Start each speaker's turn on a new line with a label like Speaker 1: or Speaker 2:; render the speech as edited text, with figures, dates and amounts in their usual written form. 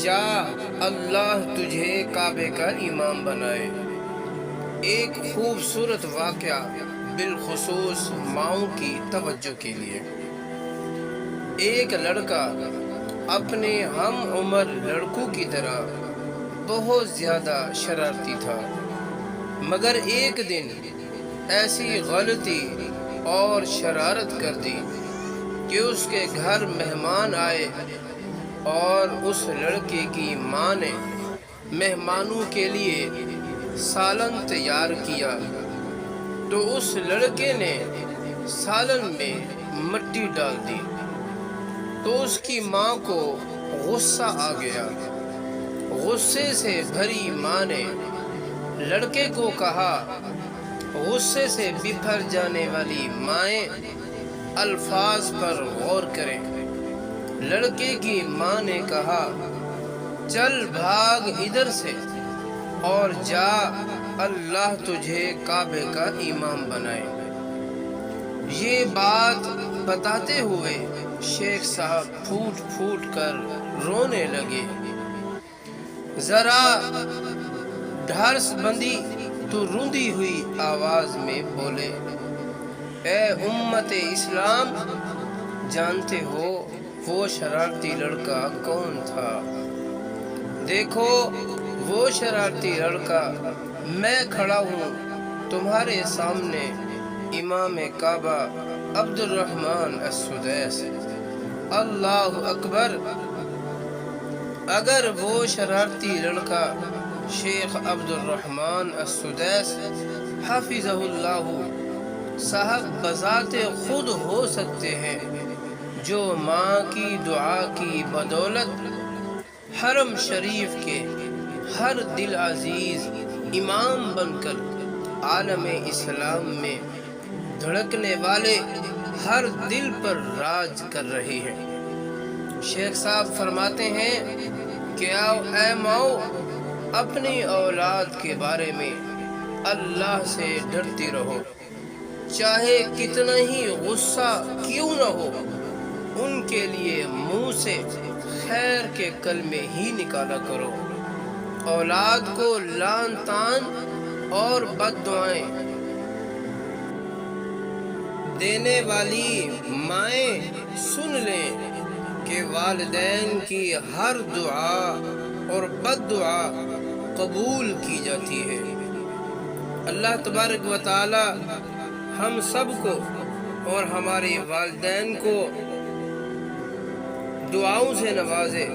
Speaker 1: جا اللہ تجھے کعبے کا امام بنائے۔ ایک خوبصورت واقعہ بالخصوص ماؤں کی توجہ کے لیے۔ ایک لڑکا اپنے ہم عمر لڑکوں کی طرح بہت زیادہ شرارتی تھا، مگر ایک دن ایسی غلطی اور شرارت کر دی کہ اس کے گھر مہمان آئے اور اس لڑکے کی ماں نے مہمانوں کے لیے سالن تیار کیا تو اس لڑکے نے سالن میں مٹی ڈال دی تو اس کی ماں کو غصہ آ گیا۔ غصے سے بھری ماں نے لڑکے کو کہا، غصے سے بکھر جانے والی مائیں الفاظ پر غور کریں۔ لڑکے کی ماں نے کہا، چل بھاگ ادھر سے اور جا اللہ تجھے کعبے کا امام بنائے۔ یہ بات بتاتے ہوئے شیخ صاحب پھوٹ پھوٹ کر رونے لگے۔ ذرا ڈھارس بندی تو روندی ہوئی آواز میں بولے، اے امت اسلام، جانتے ہو وہ شرارتی لڑکا کون تھا؟ دیکھو وہ شرارتی لڑکا میں کھڑا ہوں تمہارے سامنے، امام کعبہ عبد الرحمن السدیس۔ اللہ اکبر! اگر وہ شرارتی لڑکا شیخ عبد الرحمن السدیس حفظہ اللہ صاحب بذات خود ہو سکتے ہیں، جو ماں کی دعا کی بدولت حرم شریف کے ہر دل عزیز امام بن کر عالم اسلام میں دھڑکنے والے ہر دل پر راج کر رہی ہیں۔ شیخ صاحب فرماتے ہیں کہ اے ماؤ، اپنی اولاد کے بارے میں اللہ سے ڈرتی رہو، چاہے کتنا ہی غصہ کیوں نہ ہو، ان کے لیے منہ سے خیر کے کلمے ہی نکالا کرو۔ اولاد کو لعن طعن اور بد دعائیں دینے والی مائیں سن لیں کہ والدین کی ہر دعا اور بد دعا قبول کی جاتی ہے۔ اللہ تبارک و تعالی ہم سب کو اور ہمارے والدین کو دعاؤں سے نوازے۔